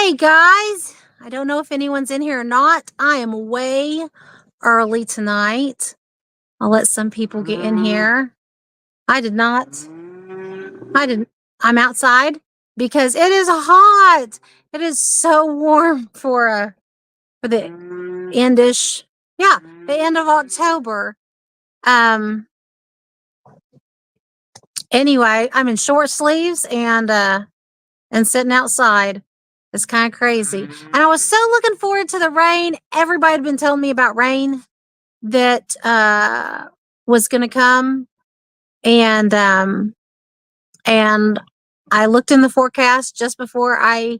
Hey guys, I don't know if anyone's in here or not. I am way early tonight. I'll let some people get in here. I did not. I didn't. I'm outside because it is hot. It is so warm for the endish. Yeah, the end of October. Um. Anyway, I'm in short sleeves and sitting outside. It's kind of crazy. And I was so looking forward to the rain. Everybody had been telling me about rain that was going to come. And I looked in the forecast just before I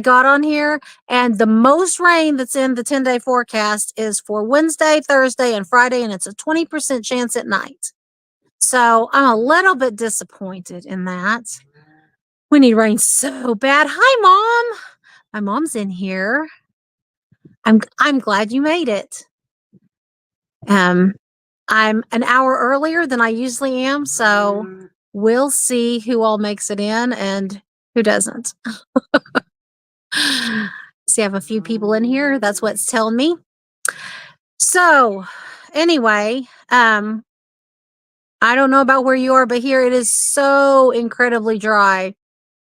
got on here, and the most rain that's in the 10-day forecast is for Wednesday, Thursday, and Friday, and it's a 20% chance at night. So I'm a little bit disappointed in that. We need rain so bad. Hi, Mom. My mom's in here. I'm glad you made it. I'm an hour earlier than I usually am, so we'll see who all makes it in and who doesn't. See, I have a few people in here. That's what's telling me. So, anyway, I don't know about where you are, but here it is so incredibly dry.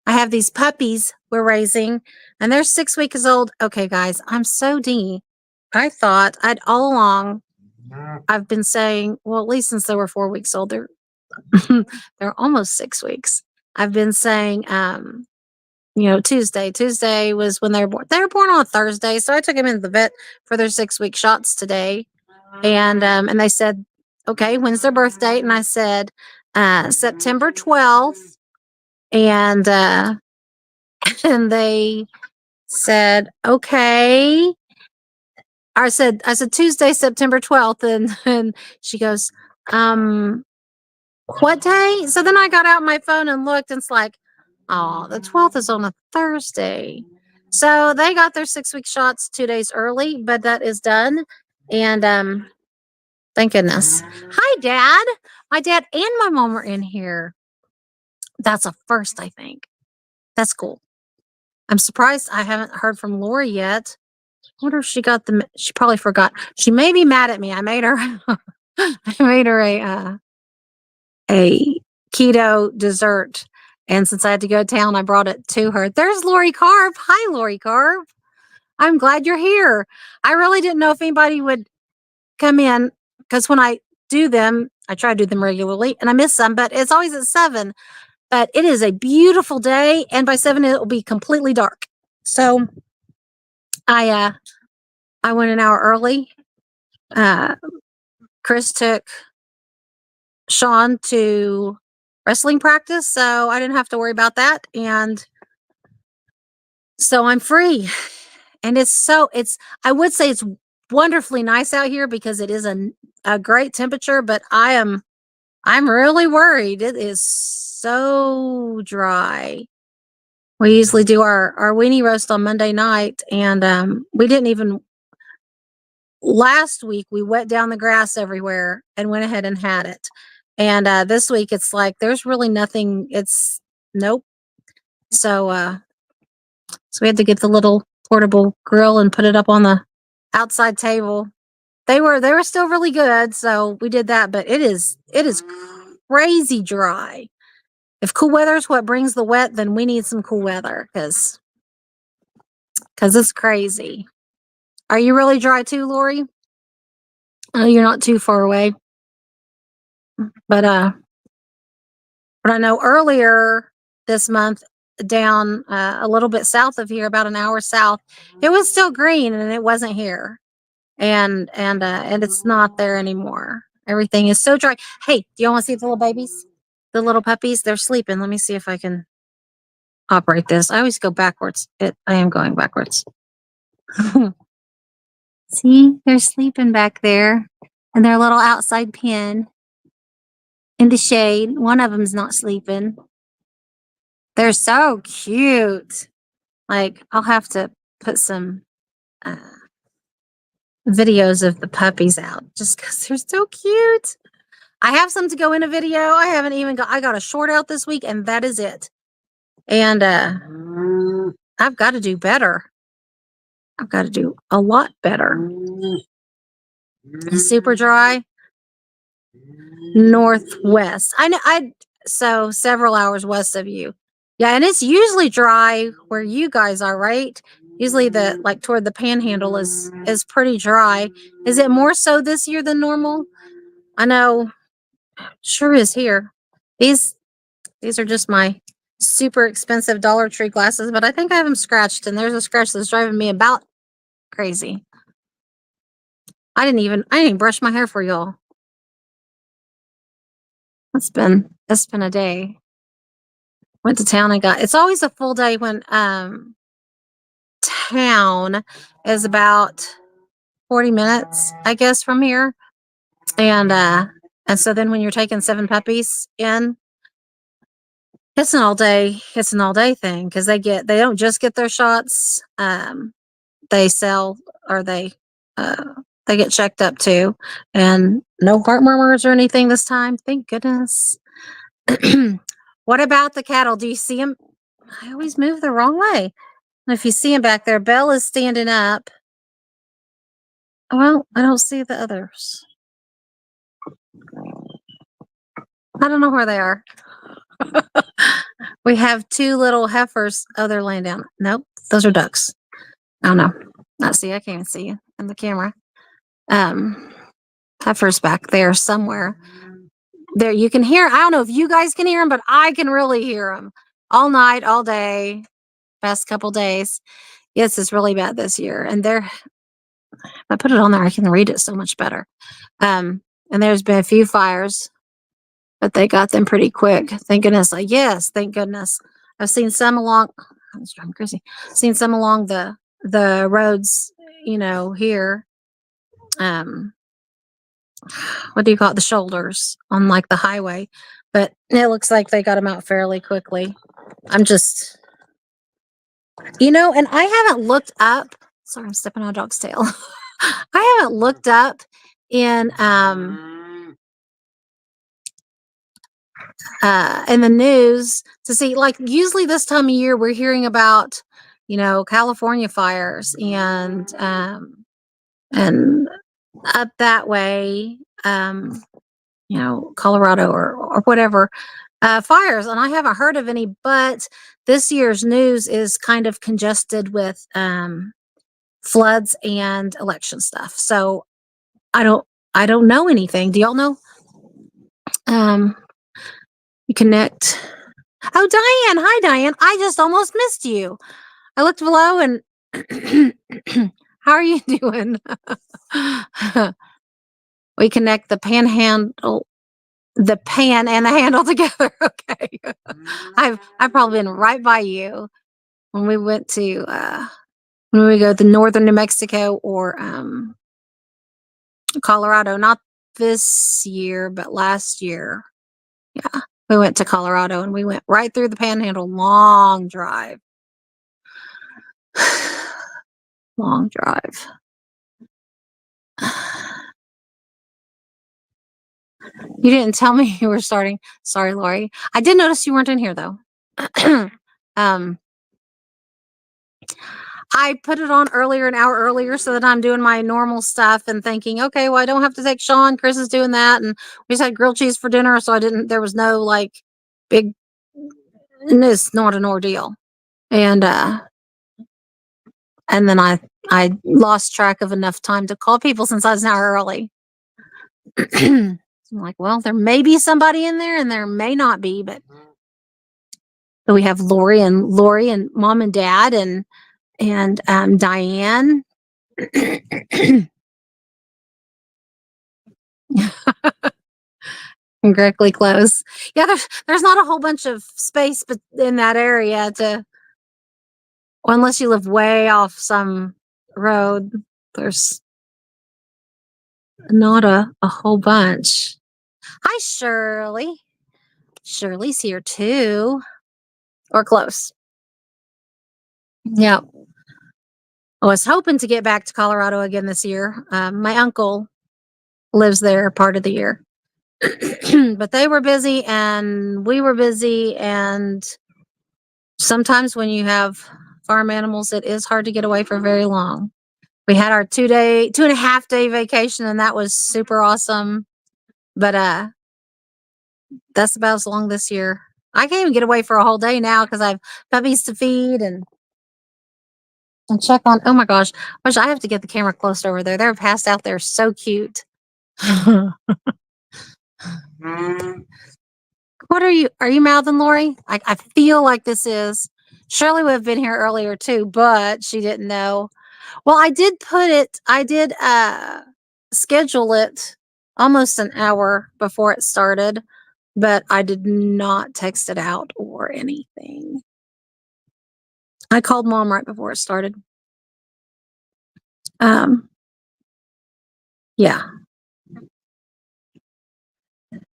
I have these puppies we're raising, and they're 6 weeks old. Okay, guys, I'm so D. I thought all along, I've been saying, well, at least since they were 4 weeks old, they're almost 6 weeks. I've been saying, Tuesday. Tuesday was when they were born. They were born on Thursday, so I took them into the vet for their 6-week shots today, and they said, okay, when's their birth date? And I said, September 12th, and and they said, okay. I said Tuesday, September 12th, and she goes, what day? So then I got out my phone and looked, and it's like, oh, the 12th is on a Thursday. So they got their 6-week shots 2 days early, but that is done. And thank goodness. Hi, Dad. My dad and my mom are in here. That's a first, I think. That's cool. I'm surprised I haven't heard from Lori yet. I wonder if she got she probably forgot. She may be mad at me. I made her a keto dessert. And since I had to go to town, I brought it to her. There's Lori Carp. Hi, Lori Carp. I'm glad you're here. I really didn't know if anybody would come in because when I do them, I try to do them regularly and I miss some, but it's always at 7. But it is a beautiful day, and by 7 it will be completely dark. So I went an hour early. Chris took Sean to wrestling practice, so I didn't have to worry about that. And so I'm free. And I would say it's wonderfully nice out here because it is a great temperature, but I'm really worried. It is so dry. We usually do our weenie roast on Monday night, and we didn't even last week we wet down the grass everywhere and went ahead and had it. And this week it's like there's really nothing. It's nope. So we had to get the little portable grill and put it up on the outside table. They were still really good, so we did that, but it is crazy dry. If cool weather is what brings the wet, then we need some cool weather because it's crazy. Are you really dry too, Lori? Oh, you're not too far away. But I know earlier this month down a little bit south of here, about an hour south, it was still green and it wasn't here. And it's not there anymore. Everything is so dry. Hey, do you want to see the little babies? The little puppies, they're sleeping. Let me see if I can operate this. I always go backwards. I am going backwards. See, they're sleeping back there in their little outside pen in the shade. One of them's not sleeping. They're so cute. Like, I'll have to put some videos of the puppies out just because they're so cute. I have some to go in a video. I got a short out this week, and that is it. And I've got to do better. I've got to do a lot better. Super dry. Northwest. I know. So several hours west of you. Yeah, and it's usually dry where you guys are, right? Usually the like toward the panhandle is pretty dry. Is it more so this year than normal? I know, sure is here. These these are just my super expensive Dollar Tree glasses, but I think I have them scratched, and there's a scratch that's driving me about crazy. I didn't even brush my hair for y'all. It's been a day. Went to town and got it's always a full day when town is about 40 minutes, I guess, from here. And so then when you're taking 7 puppies in, it's an all day thing because they don't just get their shots. They sell or uh they get checked up too. And no heart murmurs or anything this time. Thank goodness. What about the cattle? Do you see them? I always move the wrong way. If you see him back there, Belle is standing up. Well, I don't see the others. I don't know where they are. We have 2 little heifers. Oh, they're laying down. Nope, those are ducks. Oh no, not see. I can't even see you in the camera. Um, Heifers back there somewhere. There, you can hear. I don't know if you guys can hear them, but I can really hear them all night, all day. Past couple days. Yes, it's really bad this year, and they're I put it on there, I can read it so much better. And there's been a few fires, but they got them pretty quick. Thank goodness. Yes, thank goodness. I've seen some along. I'm driving crazy. Seen some along the roads, here. Um, what do you call it? The shoulders on like the highway, but it looks like they got them out fairly quickly. I'm just, and I haven't looked up. Sorry, I'm stepping on a dog's tail. I haven't looked up in the news to see, like, usually this time of year we're hearing about California fires and up that way, Colorado or whatever, fires, and I haven't heard of any, but this year's news is kind of congested with floods and election stuff, so I don't I don't know anything. Do y'all know? Um, you connect. Oh, Diane. Hi, Diane. I just almost missed you. I looked below and how are you doing? We connect the pan and the handle together. Okay. I've probably been right by you when we went to when we go to northern New Mexico or Colorado. Not this year, but last year. Yeah. We went to Colorado and we went right through the panhandle. Long drive. Long drive. You didn't tell me you were starting. Sorry, Lori. I did notice you weren't in here though. um, I put it on earlier, an hour earlier, so that I'm doing my normal stuff and thinking, okay, well, I don't have to take Sean. Chris is doing that, and we just had grilled cheese for dinner, so I didn't. There was no like big. It's not an ordeal, and then I lost track of enough time to call people since I was an hour early. I'm like, well, there may be somebody in there, and there may not be, but so we have Lori and mom and dad and Diane. Incredibly close. Yeah, there's not a whole bunch of space but in that area well, unless you live way off some road, there's not a whole bunch. Hi, Shirley. Shirley's here too. Or close. Yeah. I was hoping to get back to Colorado again this year. My uncle lives there part of the year. But they were busy and we were busy, and sometimes when you have farm animals, it is hard to get away for very long. We had our 2.5 day vacation, and that was super awesome. But that's about as long this year. I can't even get away for a whole day now because I have puppies to feed and check on. Oh my gosh, wish I have to get the camera close over there. They're passed out there, so cute. What are you? Are you mouthing, Lori? I feel like this is. Shirley would have been here earlier too, but she didn't know. Well, I did schedule it almost an hour before it started, but I did not text it out or anything. I called Mom right before it started. Yeah.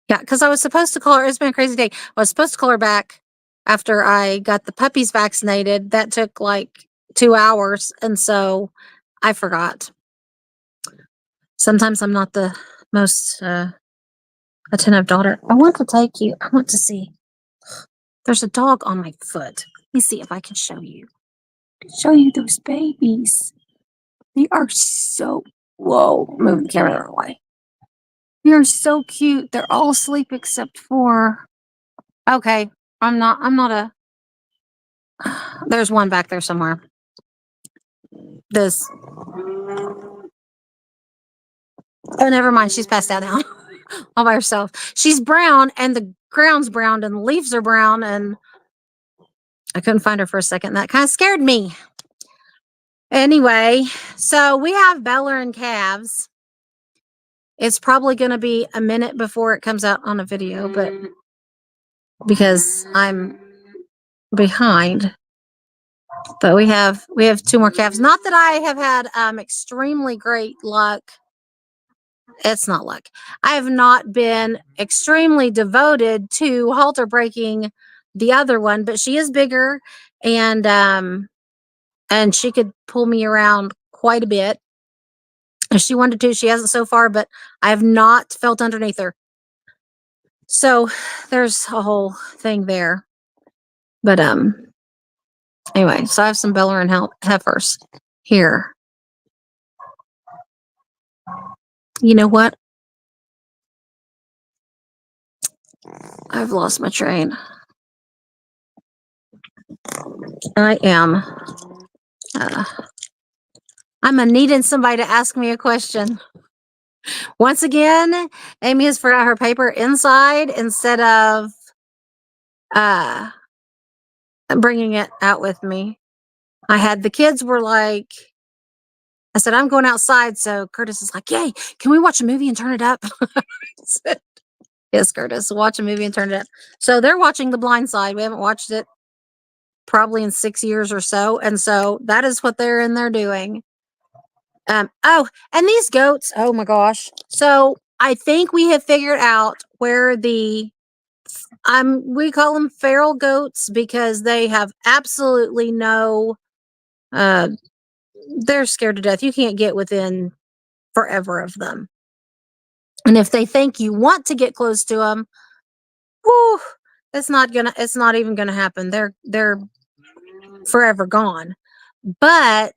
Yeah, because I was supposed to call her. It's been a crazy day. I was supposed to call her back after I got the puppies vaccinated. That took like 2 hours, and so I forgot. Sometimes I'm not the most attentive daughter. I want to take you. I want to see. There's a dog on my foot. Let me see if I can show you. Show you those babies. They are so. Whoa! Move the camera away. They are so cute. They're all asleep except for. Okay, I'm not a. There's one back there somewhere. This. Oh, never mind. She's passed out now, all by herself. She's brown, and the ground's brown, and the leaves are brown, and I couldn't find her for a second. That kind of scared me. Anyway, so we have Beller and calves. It's probably going to be a minute before it comes out on a video, but because I'm behind. But we have 2 more calves. Not that I have had extremely great luck. It's not luck. I have not been extremely devoted to halter breaking the other one, but she is bigger, and she could pull me around quite a bit if she wanted to. She hasn't so far, but I have not felt underneath her. So there's a whole thing there. But anyway, so I have some Beller and heifers here. You know what? I've lost my train. I am. I'm needing somebody to ask me a question. Once again, Amy has forgot her paper inside instead of bringing it out with me. The kids were like, I said, I'm going outside. So Curtis is like, yay, can we watch a movie and turn it up? Said, yes, Curtis, watch a movie and turn it up. So they're watching The Blind Side. We haven't watched it probably in 6 years or so. And so that is what they're in there doing. Oh, and these goats, oh my gosh. So I think we have figured out where we call them feral goats because they have absolutely no, they're scared to death. You can't get within forever of them. And if they think you want to get close to them, whew, it's not even gonna happen. They're forever gone. But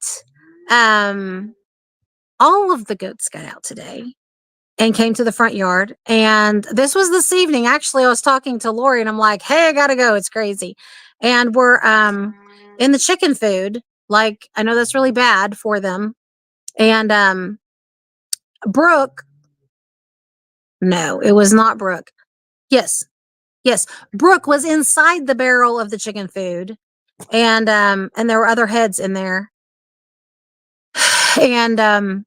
all of the goats got out today and came to the front yard. And this was this evening. Actually, I was talking to Lori and I'm like, hey, I gotta go. It's crazy. And we're in the chicken food. Like, I know that's really bad for them. And Brooke, no, it was not Brooke. Yes. Brooke was inside the barrel of the chicken food. And there were other heads in there. And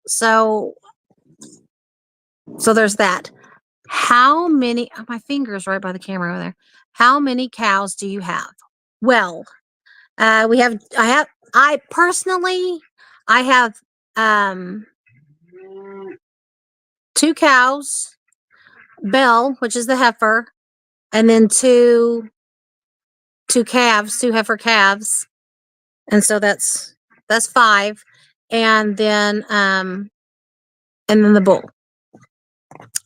so there's that. How many, my finger's right by the camera over there. How many cows do you have? Well, I personally have 2 cows, Belle, which is the heifer, and then two heifer calves. And so that's 5. And then the bull.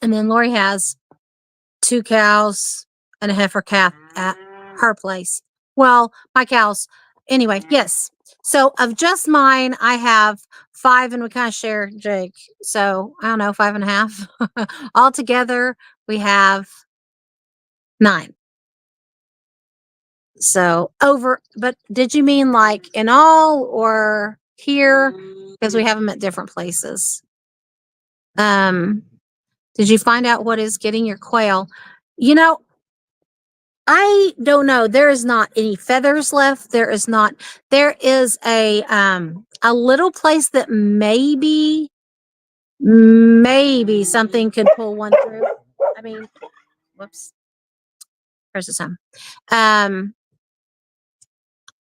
And then Lori has 2 cows and a heifer calf at her place. Well, my cows, anyway, yes. So of just mine, I have 5, and we kind of share Jake. So I don't know, 5.5. Altogether, we have 9. So over, but did you mean like in all or here? Because we have them at different places. Did you find out what is getting your quail? You know, I don't know. There is not any feathers left. There is not. There is a little place that maybe something could pull one through. I mean, whoops. Where's the sun?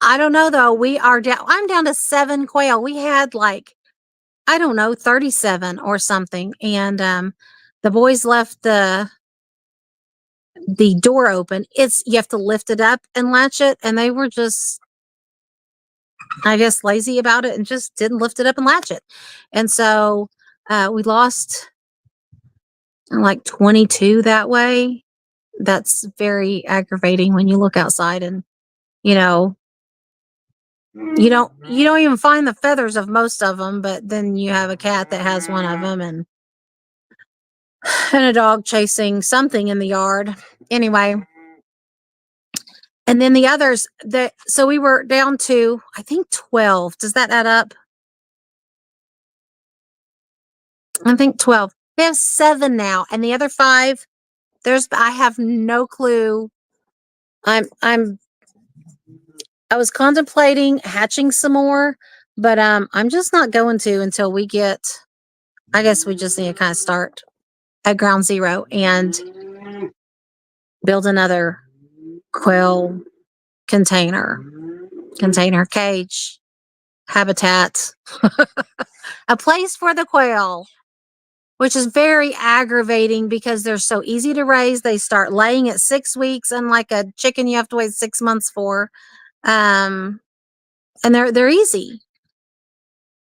I don't know though. We are down. I'm down to 7 quail. We had like, I don't know, 37 or something, and the boys left the door open. It's, you have to lift it up and latch it, and they were just, I guess, lazy about it and just didn't lift it up and latch it. And so we lost like 22 that way. That's very aggravating when you look outside and, you know, you don't even find the feathers of most of them, but then you have a cat that has one of them, and a dog chasing something in the yard. Anyway, and then the others, that, so we were down to, I think, 12. Does that add up? I think 12. We have 7 now, and the other 5, I have no clue. I was contemplating hatching some more, but I'm just not going to until we get, I guess we just need to kind of start at ground zero and build another quail container cage, habitat, a place for the quail, which is very aggravating because they're so easy to raise. They start laying at 6 weeks, unlike a chicken you have to wait 6 months for. And they're easy,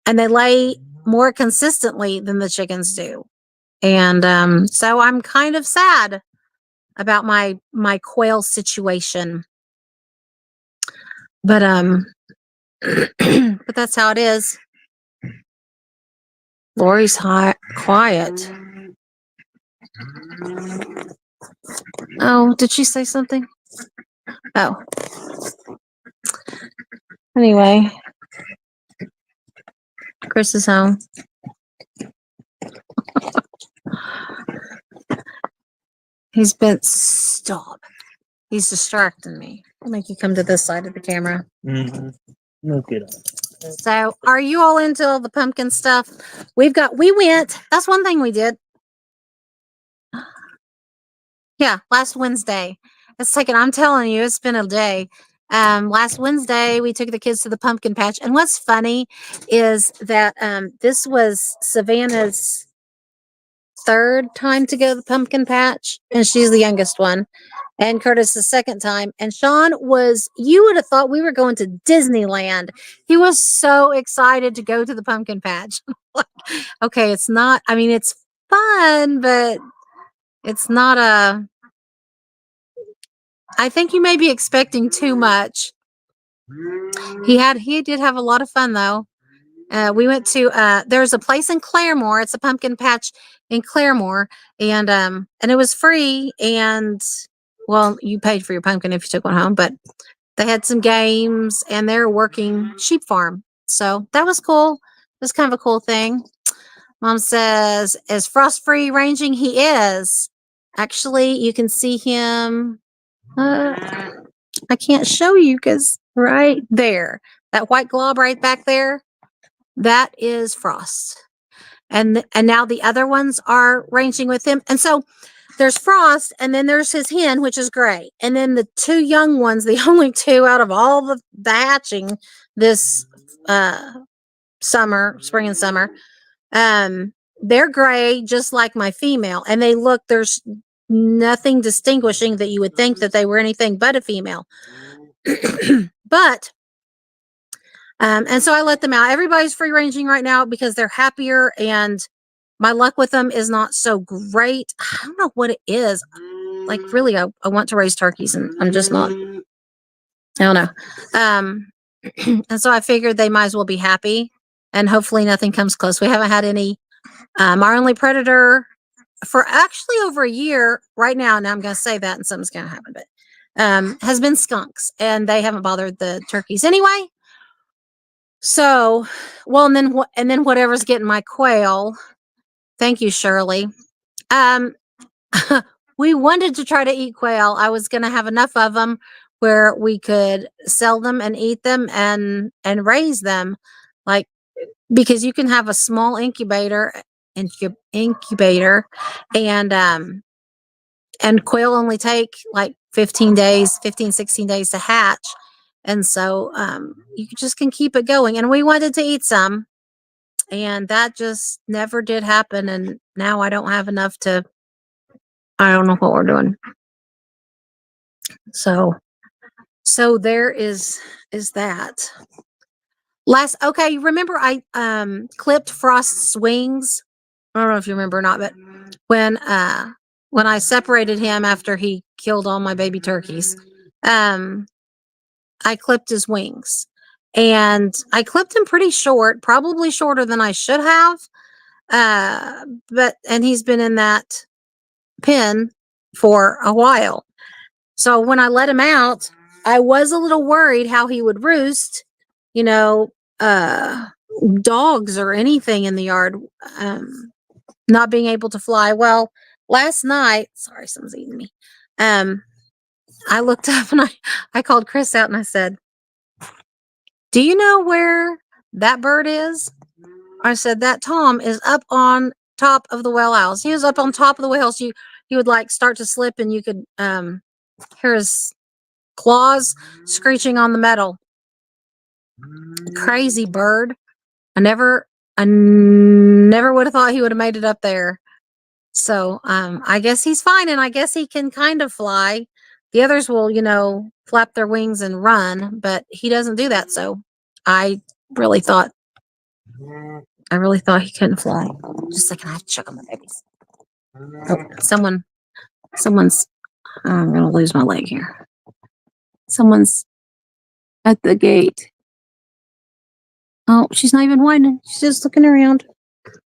and they lay more consistently than the chickens do. And so I'm kind of sad about my quail situation. But but that's how it is. Lori's quiet. Oh, did she say something? Oh. Anyway, Chris is home. He's been, stop. He's distracting me. I'll make you come to this side of the camera. Okay. So, are you all into all the pumpkin stuff? We went, that's one thing we did. Yeah, last Wednesday. I'm telling you, it's been a day. Last Wednesday, we took the kids to the pumpkin patch. And what's funny is that this was Savannah's 3rd time to go to the pumpkin patch, and she's the youngest one. And Curtis the 2nd time. And Sean you would have thought we were going to Disneyland. He was so excited to go to the pumpkin patch. Okay, it's not, I mean, it's fun, but it's not I think you may be expecting too much. He did have a lot of fun though. We went to there's a place in Claremore. It's a pumpkin patch in Claremore, and it was free, and well, you paid for your pumpkin if you took one home, but they had some games, and they're working sheep farm. So that was cool. It was kind of a cool thing. Mom says, is Frost free ranging? He is. Actually, you can see him. I can't show you because right there, that white glob right back there, that is Frost. And now the other ones are ranging with him. And so there's Frost, and then there's his hen, which is gray. And then the 2 young ones, the only 2 out of all the hatching this spring and summer, they're gray, just like my female. And there's nothing distinguishing that you would think that they were anything but a female. But and so I let them out. Everybody's free ranging right now because they're happier, and my luck with them is not so great. I don't know what it is. Like, really, I want to raise turkeys, and I'm just not. I don't know. And so I figured they might as well be happy, and hopefully nothing comes close. We haven't had any. Our only predator for actually over a year right now. Now I'm going to say that, and something's going to happen, but has been skunks, and they haven't bothered the turkeys anyway. So, well, and then whatever's getting my quail. Thank you, Shirley. Um, we wanted to try to eat quail. I was going to have enough of them where we could sell them and eat them and raise them, like, because you can have a small incubator, and quail only take like 16 days to hatch. And so you just can keep it going. And we wanted to eat some, and that just never did happen. And now I don't have enough to, I don't know what we're doing. So there is that. Okay, remember I clipped Frost's wings? I don't know if you remember or not, but when I separated him after he killed all my baby turkeys, I clipped his wings. And I clipped him pretty short, probably shorter than I should have. And he's been in that pen for a while. So when I let him out, I was a little worried how he would roost, you know, dogs or anything in the yard, not being able to fly. Well, last night, sorry, someone's eating me. I looked up and I called Chris out and I said, "Do you know where that bird is?" I said, "That Tom is up on top of the well house." He was up on top of the well house. He would like start to slip and you could hear his claws screeching on the metal. Crazy bird. I never would have thought he would have made it up there. So I guess he's fine, and I guess he can kind of fly. The others will, flap their wings and run, but he doesn't do that. So I really thought he couldn't fly. Just a second, I have to check on the babies. Oh, someone's I'm gonna lose my leg here. Someone's at the gate. Oh, she's not even whining. She's just looking around.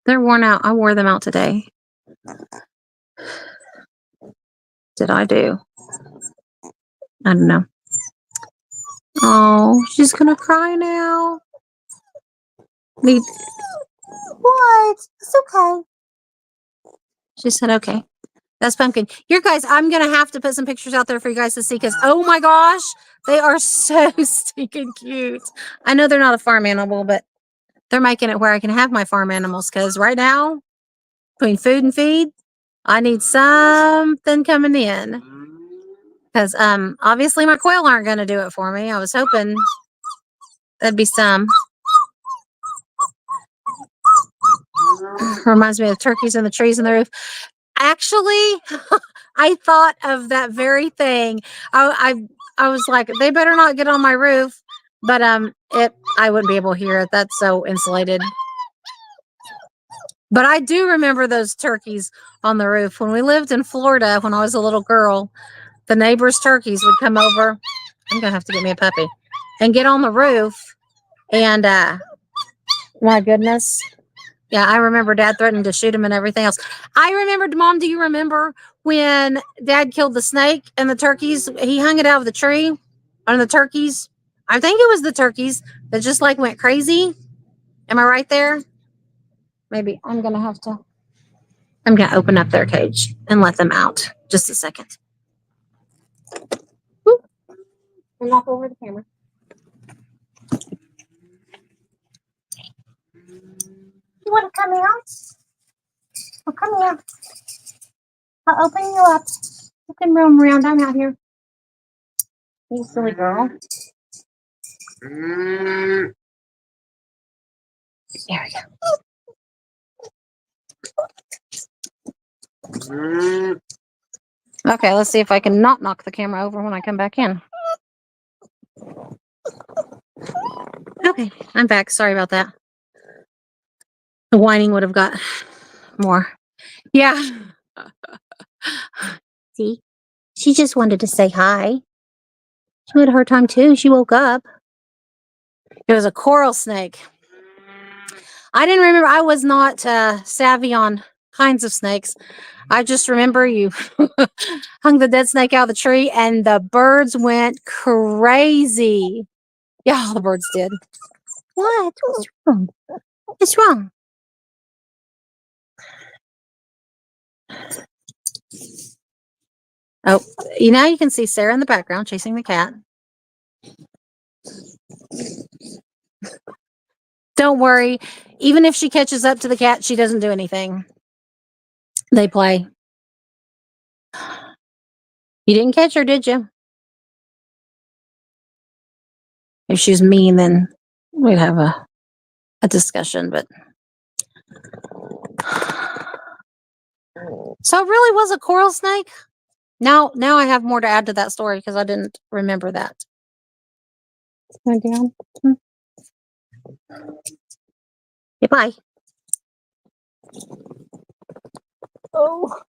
They're worn out. I wore them out today. Did I do? I don't know. Oh, she's gonna cry now. What? It's okay. She said okay. That's pumpkin. Here, guys, I'm gonna have to put some pictures out there for you guys to see because oh my gosh, they are so stinking cute. I know they're not a farm animal, but they're making it where I can have my farm animals because right now, between food and feed, I need something coming in. Because obviously my quail aren't gonna do it for me. I was hoping that'd be some. Reminds me of turkeys and the trees and the roof. Actually, I thought of that very thing. I was like, they better not get on my roof, but I wouldn't be able to hear it. That's so insulated. But I do remember those turkeys on the roof when we lived in Florida. When I was a little girl, the neighbors' turkeys would come over. I'm gonna have to get me a puppy and get on the roof. And my goodness. Yeah, I remember Dad threatening to shoot him and everything else. I remembered, Mom, do you remember when Dad killed the snake and the turkeys? He hung it out of the tree on the turkeys. I think it was the turkeys that just like went crazy. Am I right there? Maybe I'm going to open up their cage and let them out. Just a second. Whoop. And knock over the camera. You want to come out? Well, come here. I'll open you up. You can roam around. I'm out here. You silly girl. There we go. Okay, let's see if I can not knock the camera over when I come back in. Okay, I'm back. Sorry about that. The whining would have got more. Yeah. See, she just wanted to say hi. She had a hard time too. She woke up. It was a coral snake. I didn't remember. I was not savvy on kinds of snakes. I just remember you hung the dead snake out of the tree and the birds went crazy. Yeah, all the birds did. What? What's wrong? What's wrong? Oh, now you can see Sarah in the background chasing the cat. Don't worry. Even if she catches up to the cat, she doesn't do anything. They play. You didn't catch her, did you? If she's mean, then we'd have a discussion, but so it really was a coral snake. Now I have more to add to that story because I didn't remember that. Went down. Okay, bye. Oh.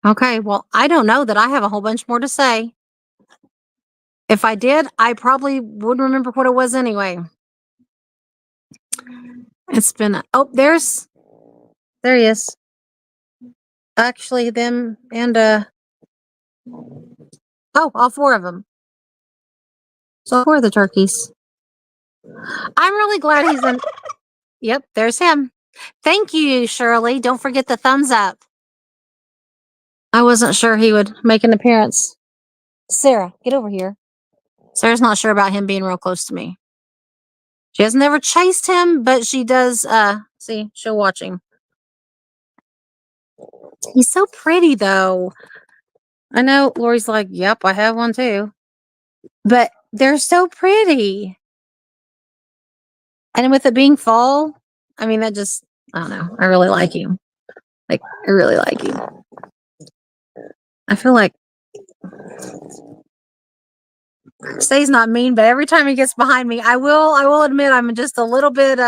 Okay, well, I don't know that I have a whole bunch more to say. If I did, I probably wouldn't remember what it was anyway. It's been there he is. Actually, them and all four of them. So 4 of the turkeys. I'm really glad he's in. Yep, there's him. Thank you, Shirley. Don't forget the thumbs up. I wasn't sure he would make an appearance. Sarah, get over here. Sarah's not sure about him being real close to me. She has never chased him, but she does, see, she'll watch him. He's so pretty, though. I know Lori's like, yep, I have one too. But they're so pretty. And with it being fall, I mean, that just, I don't know. I really like him. Like, I really like him. I feel like, say he's not mean, but every time he gets behind me, I will admit I'm just a little bit,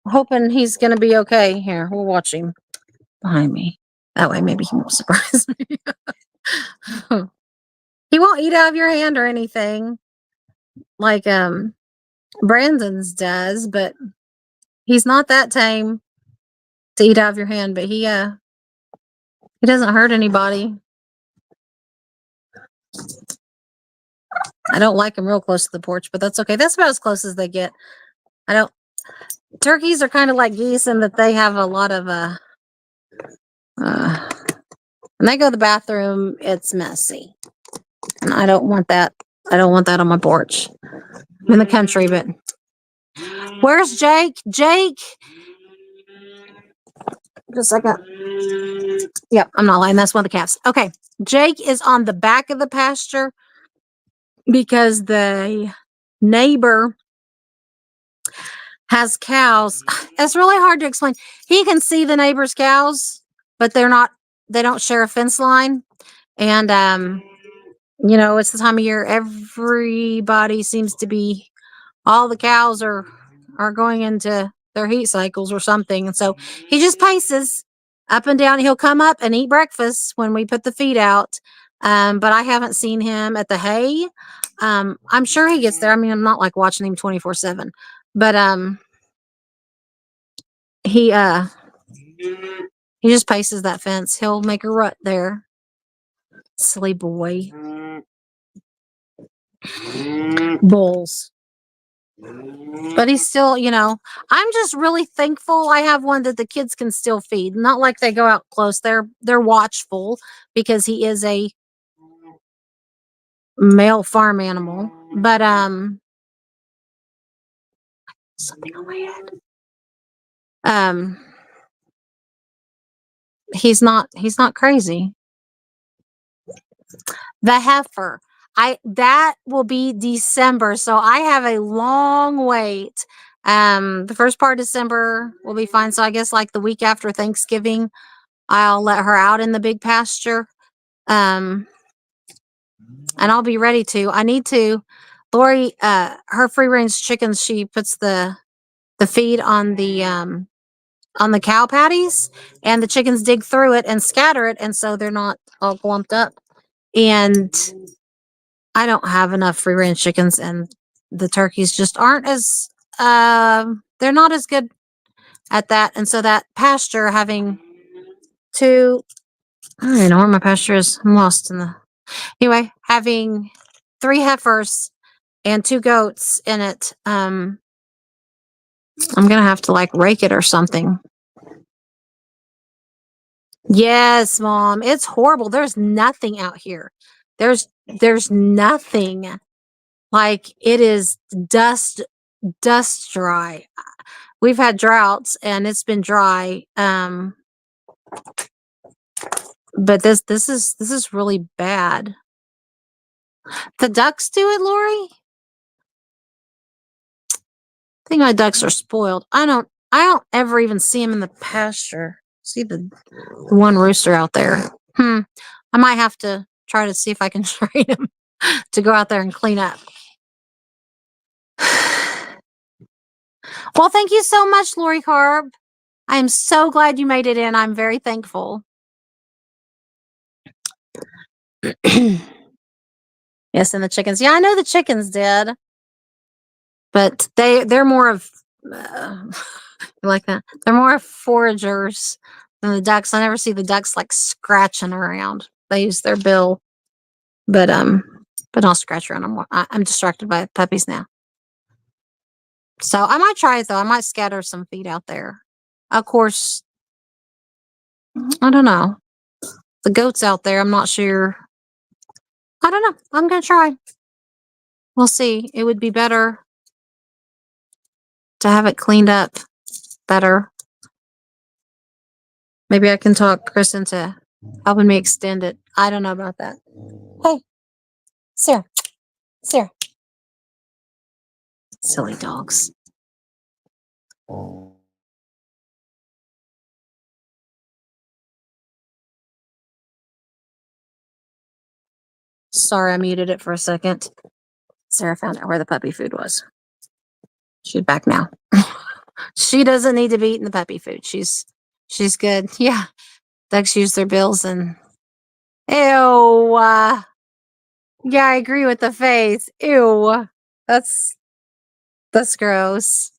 hoping he's going to be okay. Here, we'll watch him behind me. That way, maybe he won't surprise me. He won't eat out of your hand or anything like Brandon's does, but he's not that tame to eat out of your hand. But he doesn't hurt anybody. I don't like him real close to the porch, but that's okay. That's about as close as they get. Turkeys are kind of like geese in that they have a lot of when they go to the bathroom, it's messy. And I don't want that. I don't want that on my porch. I'm in the country, but where's Jake? Jake! Just a second. Yep, I'm not lying. That's one of the calves. Okay. Jake is on the back of the pasture because the neighbor has cows. It's really hard to explain. He can see the neighbor's cows, but they don't share a fence line. And it's the time of year everybody seems to be, all the cows are going into their heat cycles or something. And so he just paces up and down. He'll come up and eat breakfast when we put the feed out. But I haven't seen him at the hay. I'm sure he gets there. I mean, I'm not like watching him 24/7, but he just paces that fence. He'll make a rut there. Silly boy. Bulls. But he's still, I'm just really thankful I have one that the kids can still feed. Not like they go out close. They're watchful because he is a male farm animal. But something on my head. He's not crazy. The heifer. That will be December, so I have a long wait. The first part of December will be fine. So I guess like the week after Thanksgiving, I'll let her out in the big pasture. And I'll be ready to. I need to. Lori, her free range chickens, she puts the feed on the cow patties, and the chickens dig through it and scatter it, and so they're not all clumped up And I don't have enough free range chickens, and the turkeys just aren't as they're not as good at that. And so that pasture having two, I don't even know where my pasture is. I'm lost in the anyway, having 3 heifers and 2 goats in it. I'm gonna have to like rake it or something. Yes, mom. It's horrible. There's nothing out here. There's nothing. Like it is dust dry. We've had droughts and it's been dry. But this is really bad. The ducks do it, Lori? I think my ducks are spoiled. I don't ever even see them in the pasture. See the one rooster out there. I might have to try to see if I can train him to go out there and clean up. Well, thank you so much, Lori Carb. I am so glad you made it in. I'm very thankful. Yes, and the chickens. Yeah, I know the chickens did, but they're more of like that. They're more of foragers than the ducks. I never see the ducks like scratching around. They use their bill, but I'll scratch around. I'm distracted by puppies now. So I might try it though. I might scatter some feed out there. Of course, I don't know. The goats out there, I'm not sure. I don't know. I'm gonna try. We'll see. It would be better to have it cleaned up better. Maybe I can talk Chris into helping me extend it. I don't know about that. Hey, Sarah. Sarah. Silly dogs. Sorry, I muted it for a second. Sarah found out where the puppy food was. She's back now. She doesn't need to be eating the puppy food. She's good. Yeah. Ducks use their bills and ew. Yeah, I agree with the face. Ew. That's gross.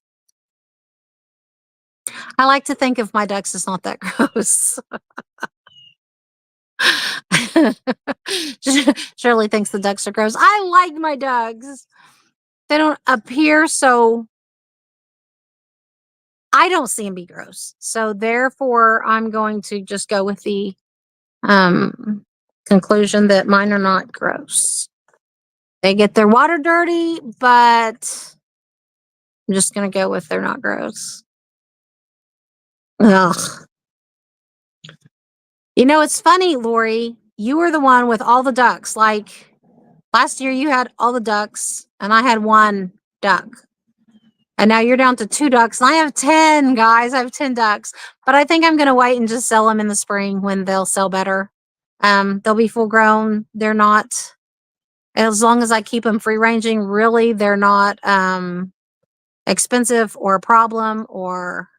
I like to think of my ducks as not that gross. Shirley thinks the ducks are gross. I like my ducks. They don't appear so. I don't see them be gross. So therefore, I'm going to just go with the conclusion that mine are not gross. They get their water dirty, but I'm just going to go with they're not gross. Ugh. You know, it's funny, Lori. You were the one with all the ducks. Like last year, you had all the ducks, and I had 1 duck. And now you're down to 2 ducks, and I have 10, guys. I have 10 ducks. But I think I'm going to wait and just sell them in the spring when they'll sell better. They'll be full grown. They're not, as long as I keep them free ranging, really, they're not expensive or a problem or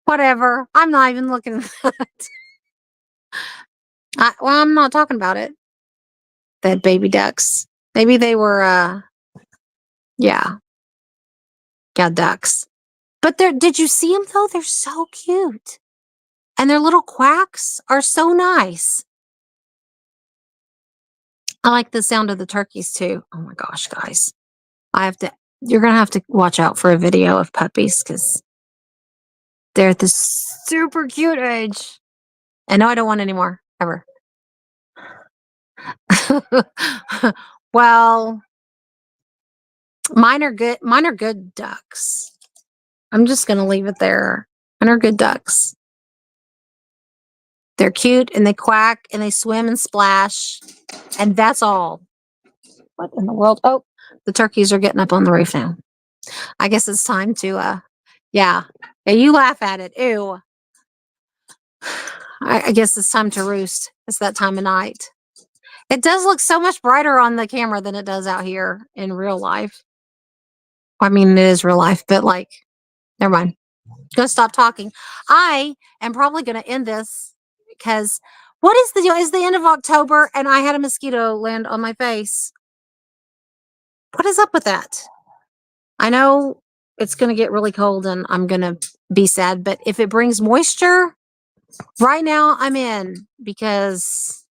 whatever. I'm not even looking at that. Well, I'm not talking about it. That baby ducks. Maybe they were, yeah, ducks. But did you see them though? They're so cute. And their little quacks are so nice. I like the sound of the turkeys too. Oh my gosh, guys. You're going to have to watch out for a video of puppies because they're at this super cute age. And no, I don't want any more, ever. Well, mine are good. Mine are good ducks. I'm just going to leave it there. Mine are good ducks. They're cute and they quack and they swim and splash. And that's all. What in the world? Oh, the turkeys are getting up on the roof now. I guess it's time to, yeah, you laugh at it. Ew. I guess it's time to roost. It's that time of night. It does look so much brighter on the camera than it does out here in real life. I mean, it is real life, but like, never mind. Go stop talking. I am probably going to end this because what is the deal? It's the end of October and I had a mosquito land on my face. What is up with that? I know it's going to get really cold and I'm going to be sad, but if it brings moisture, right now I'm in because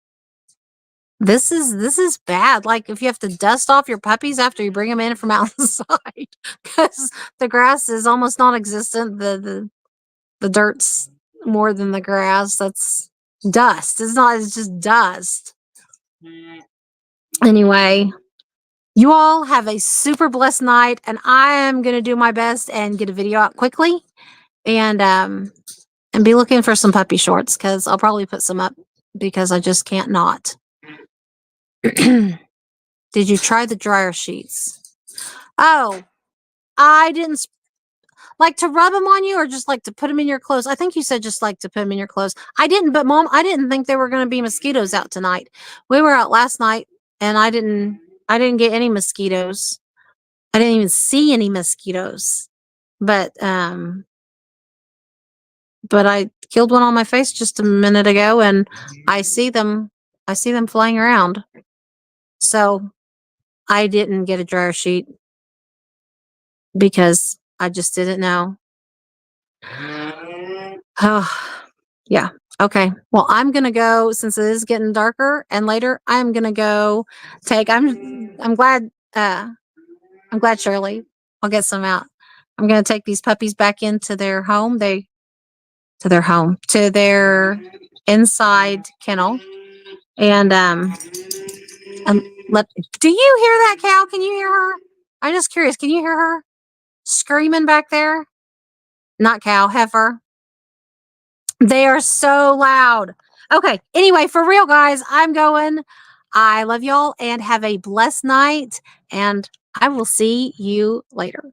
this is bad. Like if you have to dust off your puppies after you bring them in from outside because the grass is almost non-existent. The dirt's more than the grass. That's dust. It's not, it's just dust. Anyway, you all have a super blessed night, and I am gonna do my best and get a video out quickly and be looking for some puppy shorts because I'll probably put some up because I just can't not. Did you try the dryer sheets? Oh, I didn't like to rub them on you or just like to put them in your clothes? I think you said just like to put them in your clothes. I didn't, but Mom, I didn't think there were going to be mosquitoes out tonight. We were out last night and I didn't get any mosquitoes. I didn't even see any mosquitoes. But I killed one on my face just a minute ago and I see them flying around. So I didn't get a dryer sheet because I just didn't know. Oh, yeah. Okay. Well, I'm gonna go since it is getting darker and later. I'm gonna go take. I'm glad, Shirley. I'll get some out. I'm gonna take these puppies back into their home. To their inside kennel, and let. Do you hear that cow? Can you hear her? I'm just curious. Can you hear her screaming back there? Not cow, heifer. They are so loud. Okay. Anyway, for real, guys, I'm going. I love y'all and have a blessed night. And I will see you later.